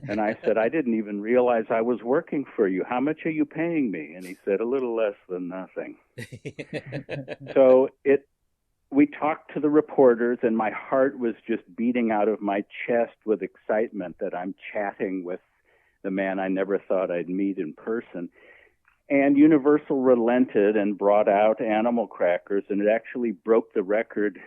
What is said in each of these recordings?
And I said, I didn't even realize I was working for you. How much are you paying me? And he said, a little less than nothing. So we talked to the reporters, and my heart was just beating out of my chest with excitement that I'm chatting with the man I never thought I'd meet in person. And Universal relented and brought out Animal Crackers, and it actually broke the record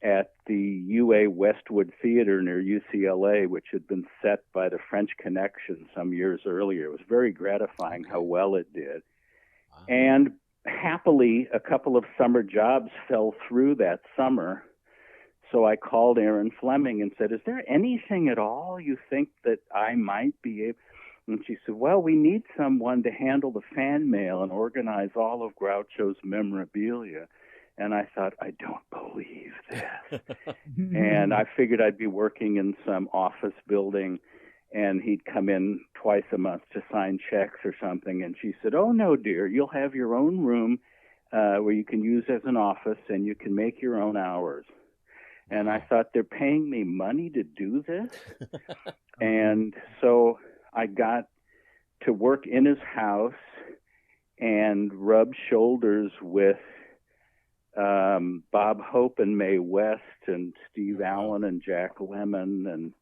at the UA Westwood Theater near UCLA, which had been set by the French Connection some years earlier. It was very gratifying how well it did. Wow. And happily, a couple of summer jobs fell through that summer. So I called Erin Fleming and said, is there anything at all you think that I might be able? And she said, well, we need someone to handle the fan mail and organize all of Groucho's memorabilia. And I thought, I don't believe this. And I figured I'd be working in some office building, and he'd come in twice a month to sign checks or something. And she said, oh, no, dear, you'll have your own room where you can use as an office, and you can make your own hours. And I thought, they're paying me money to do this? And so I got to work in his house and rub shoulders with Bob Hope and Mae West and Steve Allen and Jack Lemmon and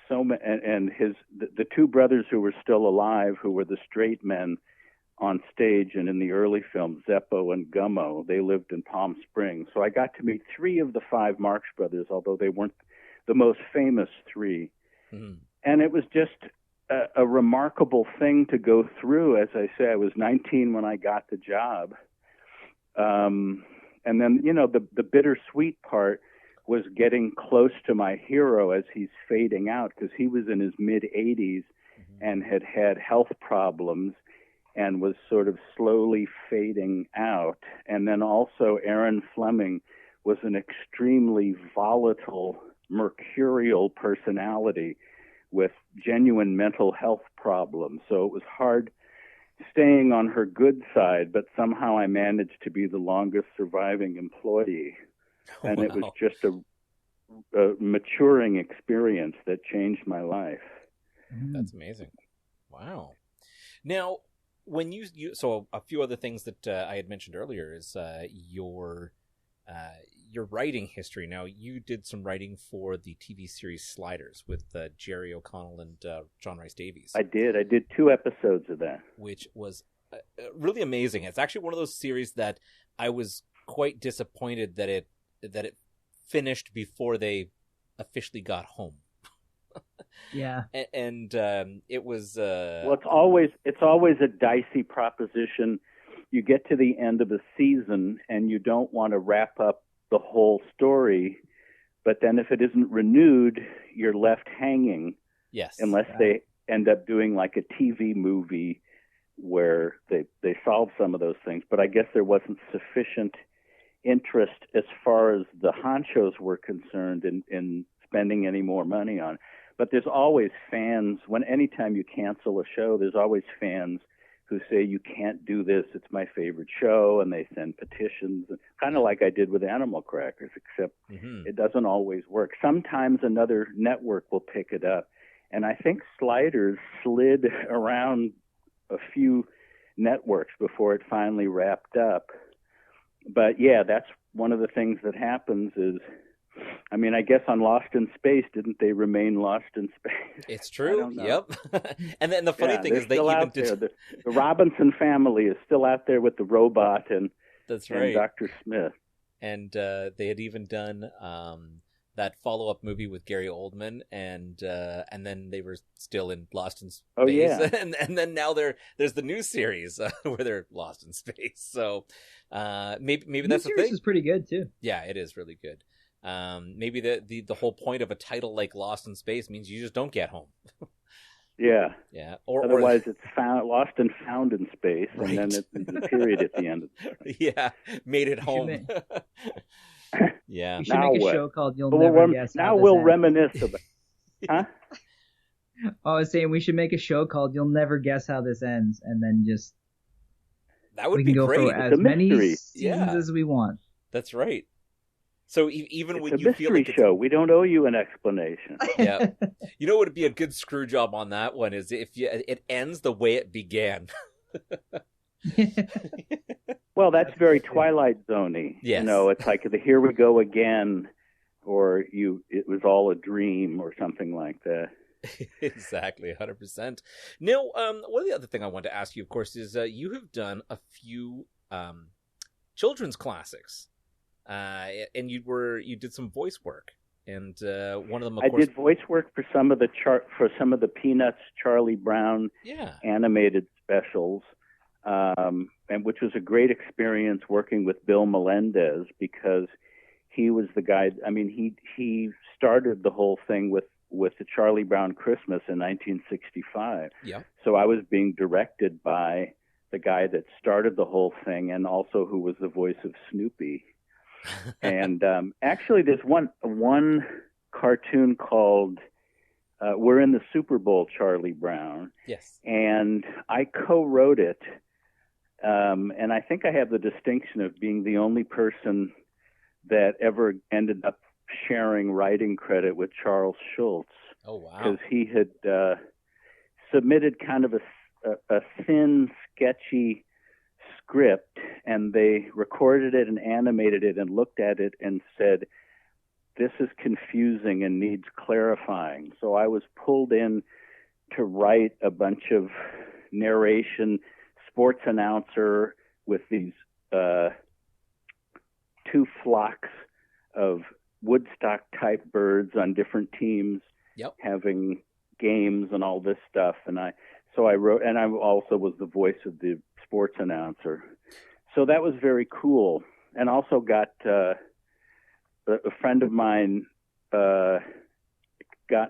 the two brothers who were still alive, who were the straight men on stage and in the early films, Zeppo and Gummo. They lived in Palm Springs. So I got to meet three of the five Marx brothers, although they weren't the most famous three. Mm-hmm. And it was just a remarkable thing to go through. As I say, I was 19 when I got the job. And then, the bittersweet part was getting close to my hero as he's fading out, because he was in his mid-80s and had had health problems and was sort of slowly fading out. And then also Erin Fleming was an extremely volatile, mercurial personality with genuine mental health problems. So it was hard staying on her good side, but somehow I managed to be the longest surviving employee. And It was just a maturing experience that changed my life. That's amazing. Wow. Now, when you so a few other things that I had mentioned earlier is your writing history. Now, you did some writing for the TV series Sliders with Jerry O'Connell and John Rhys Davies. I did 2 episodes of that, which was really amazing. It's actually one of those series that I was quite disappointed that it finished before they officially got home. Yeah, and it was well, it's always a dicey proposition. You get to the end of a season and you don't want to wrap up the whole story, but then if it isn't renewed, you're left hanging. Yes. Unless they end up doing like a TV movie where they solve some of those things. But I guess there wasn't sufficient interest as far as the honchos were concerned in spending any more money on it. But there's always fans. Anytime you cancel a show, there's always fans who say, you can't do this, it's my favorite show, and they send petitions, kind of like I did with Animal Crackers, except it doesn't always work. Sometimes another network will pick it up, and I think Sliders slid around a few networks before it finally wrapped up. But yeah, that's one of the things that happens is, I mean, I guess on Lost in Space, didn't they remain lost in space? It's true. Yep. And then the funny thing is they even did... The Robinson family is still out there with the robot and Dr. Smith. And they had even done that follow-up movie with Gary Oldman, and then they were still in Lost in Space. Oh, yeah. and then now there's the new series where they're lost in space. So maybe that's the thing. The series is pretty good, too. Yeah, it is really good. Maybe the whole point of a title like Lost in Space means you just don't get home. Yeah. Otherwise, it's lost and found in space, right. And then it's a period at the end of the story. Yeah, made it home. Yeah. We should make a show called You'll Never Guess How This Ends. Now we'll reminisce about Huh? I was saying we should make a show called You'll Never Guess How This Ends, and then just that would be great. For as many seasons as we want. That's right. So even It's when a you feel mystery like show. We don't owe you an explanation. yeah, you know what would be a good screw job on that one is if it ends the way it began. Well, that's very Twilight Zone-y. Yes. You know, it's like the Here We Go Again, or it was all a dream, or something like that. Exactly, 100%. Now, one of the other thing I want to ask you, of course, is you have done a few children's classics, and you did some voice work, and one of them, of course, I did voice work for some of the Peanuts Charlie Brown animated specials, and which was a great experience working with Bill Melendez, because he was the guy. I mean, he started the whole thing with the Charlie Brown Christmas in 1965. Yeah. So I was being directed by the guy that started the whole thing, and also who was the voice of Snoopy. And actually, there's one cartoon called "We're in the Super Bowl, Charlie Brown." Yes. And I co-wrote it, and I think I have the distinction of being the only person that ever ended up sharing writing credit with Charles Schultz. Oh, wow. Because he had submitted kind of a thin, sketchy script, and they recorded it and animated it and looked at it and said, this is confusing and needs clarifying. So I was pulled in to write a bunch of narration, sports announcer with these two flocks of Woodstock-type birds on different teams, having games and all this stuff. And I wrote, and I also was the voice of the sports announcer. So that was very cool. And also got a friend of mine got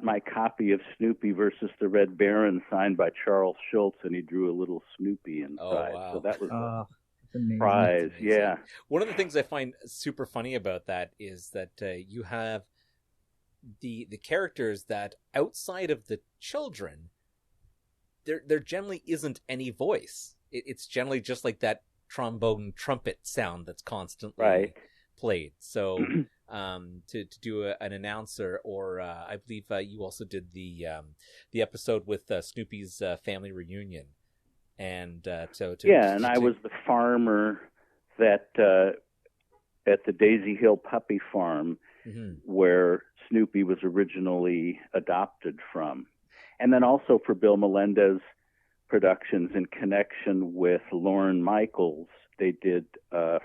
my copy of Snoopy versus the Red Baron signed by Charles Schultz, and he drew a little Snoopy inside. Oh, wow. So that was amazing. prize, yeah. One of the things I find super funny about that is that you have the characters that outside of the children, there generally isn't any voice. It's generally just like that trombone trumpet sound that's constantly played. So to do an announcer, or I believe you also did the episode with Snoopy's family reunion. And I was the farmer that at the Daisy Hill Puppy Farm, where Snoopy was originally adopted from. And then also for Bill Melendez Productions, in connection with Lorne Michaels, they did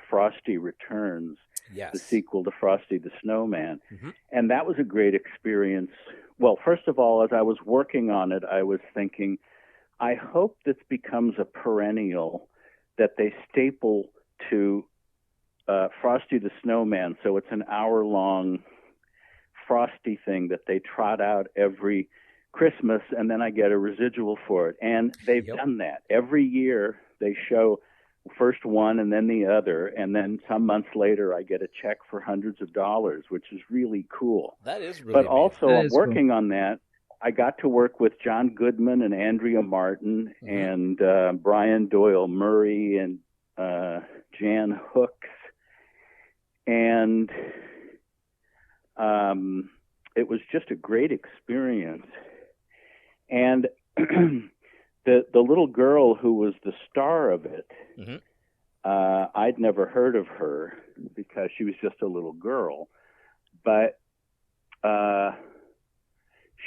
Frosty Returns, the sequel to Frosty the Snowman. And that was a great experience. Well, first of all, as I was working on it, I was thinking, I hope this becomes a perennial that they staple to Frosty the Snowman. So it's an hour-long Frosty thing that they trot out every Christmas, and then I get a residual for it. And they've done that. Every year they show first one and then the other, and then some months later I get a check for hundreds of dollars, which is really cool. That is really But also I'm working on that. I got to work with John Goodman and Andrea Martin and Brian Doyle Murray and Jan Hooks. And it was just a great experience. And the little girl who was the star of it, I'd never heard of her because she was just a little girl. But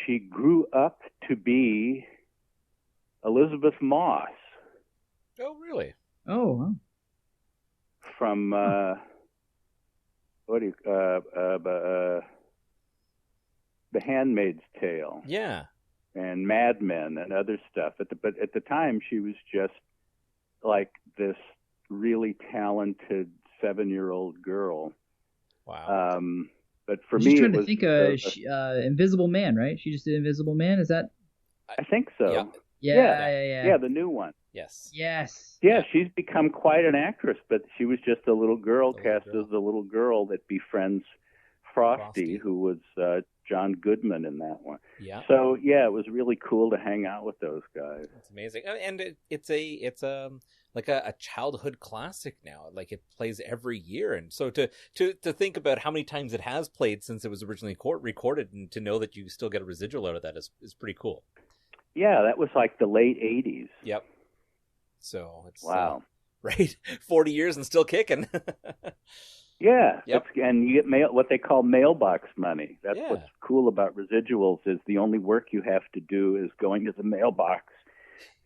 she grew up to be Elizabeth Moss. Oh, really? Oh, wow. From The Handmaid's Tale. Yeah. And Mad Men and other stuff. But at the time, she was just like this really talented 7-year-old girl. Wow. But for me, it was... Invisible Man, right? She just did Invisible Man. Is that? I think so. Yeah, the new one. Yes. Yeah, she's become quite an actress, but she was just a little girl cast as the little girl that befriends Frosty, who was John Goodman in that one. Yeah. So yeah, it was really cool to hang out with those guys. That's amazing, and it's like a childhood classic now. Like it plays every year, and so to think about how many times it has played since it was originally recorded, and to know that you still get a residual out of that is pretty cool. Yeah, that was like the late '80s. Yep. So it's wow, right, 40 years and still kicking. Yeah, yep. And you get what they call mailbox money. That's what's cool about residuals is the only work you have to do is going to the mailbox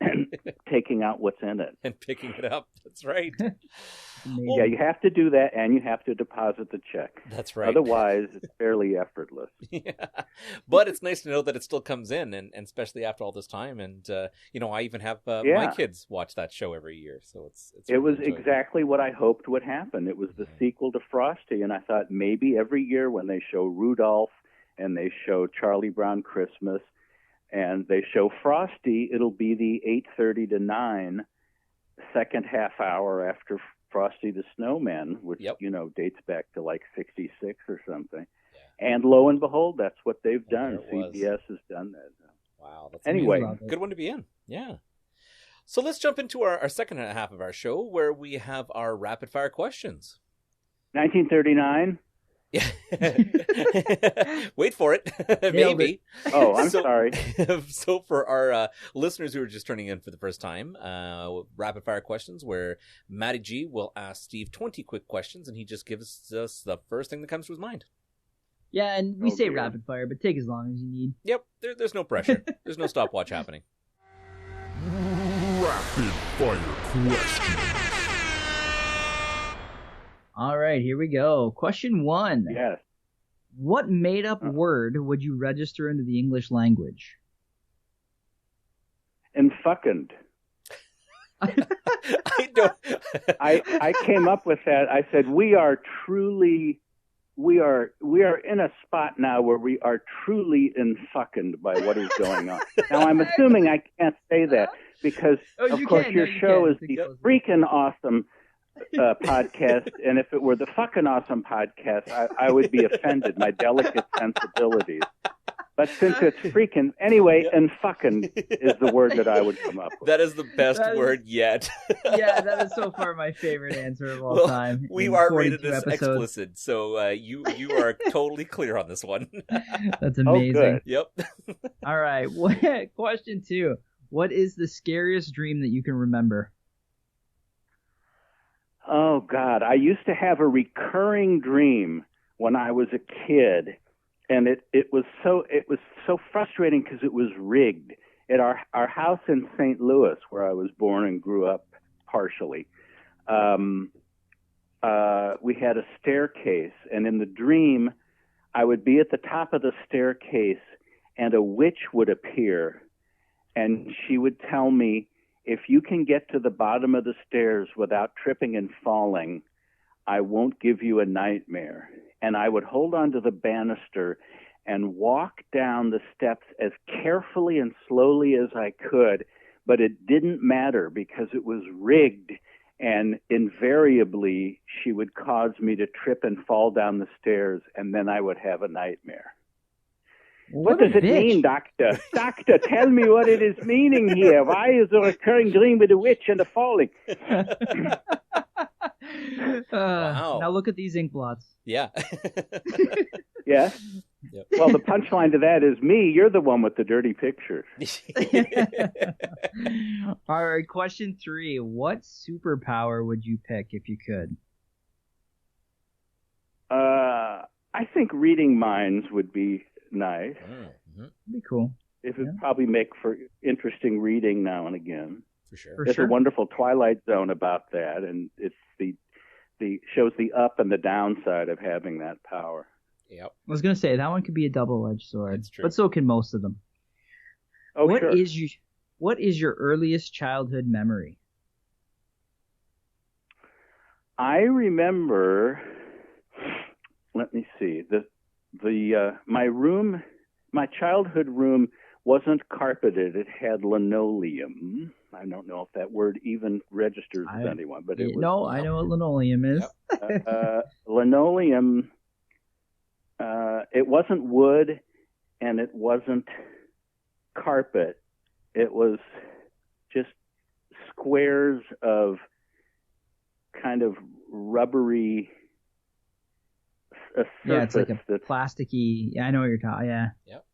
and taking out what's in it. And picking it up. That's right. Yeah, you have to do that, and you have to deposit the check. That's right. Otherwise, it's fairly effortless. Yeah. But it's nice to know that it still comes in, and especially after all this time. And, I even have my kids watch that show every year. So it's it was exactly what I hoped would happen. It was the sequel to Frosty, and I thought maybe every year when they show Rudolph and they show Charlie Brown Christmas and they show Frosty, it'll be the 8:30 to 9 second half hour after Frosty the Snowman, which, dates back to like 66 or something. Yeah. And lo and behold, that's what they've done. CBS has done that. Wow. That's anyway, good one to be in. Yeah. So let's jump into our second half of our show where we have our rapid fire questions. 1939. Yeah. Wait for it. Maybe. Oh, I'm sorry. So for our listeners who are just turning in for the first time, rapid fire questions where Matty G will ask Steve 20 quick questions and he just gives us the first thing that comes to his mind. Yeah, and we say rapid fire, but take as long as you need. Yep, there's no pressure. There's no stopwatch happening. Rapid fire questions. All right, here we go. Question 1. Yes. What made-up word would you register into the English language? And fucking. I don't. I came up with that. I said we are in a spot now where we are truly fucking by what is going on. Now I'm assuming I can't say that because of course your show is the freaking awesome podcast, and if it were the fucking awesome podcast, I would be offended, my delicate sensibilities. But since it's freaking, anyway, and fucking is the word that I would come up with. That is the best word yet. Yeah, that is so far my favorite answer of all time. We are rated as explicit, so you are totally clear on this one. That's amazing. Oh, good. Yep. All right, question 2. What is the scariest dream that you can remember? Oh, God. I used to have a recurring dream when I was a kid, and it was so frustrating because it was rigged. At our house in St. Louis, where I was born and grew up partially, we had a staircase, and in the dream, I would be at the top of the staircase, and a witch would appear, and she would tell me, if you can get to the bottom of the stairs without tripping and falling, I won't give you a nightmare. And I would hold on to the banister and walk down the steps as carefully and slowly as I could, but it didn't matter because it was rigged, and invariably she would cause me to trip and fall down the stairs, and then I would have a nightmare. What does it mean, Doctor? Doctor, tell me what it is meaning here. Why is there a recurring dream with a witch and a falling? Wow. Now look at these ink blots. Yeah. Yeah? Yep. Well, the punchline to that is me. You're the one with the dirty pictures. All right, question 3. What superpower would you pick if you could? I think reading minds would be nice. Mm-hmm. Be cool. It would probably make for interesting reading now and again. For sure. There's a wonderful Twilight Zone about that, and it's the shows the up and the downside of having that power. Yep. I was gonna say that one could be a double-edged sword, but so can most of them. Oh, sure. What is your earliest childhood memory? I remember. Let me see. My childhood room wasn't carpeted. It had linoleum. I don't know if that word even registers with anyone, but it was. No, I know what linoleum is. Linoleum. it wasn't wood and it wasn't carpet. It was just squares of kind of rubbery a surface. Yeah, it's like a plasticky. Yeah, I know what you're talking. Yeah. Yep.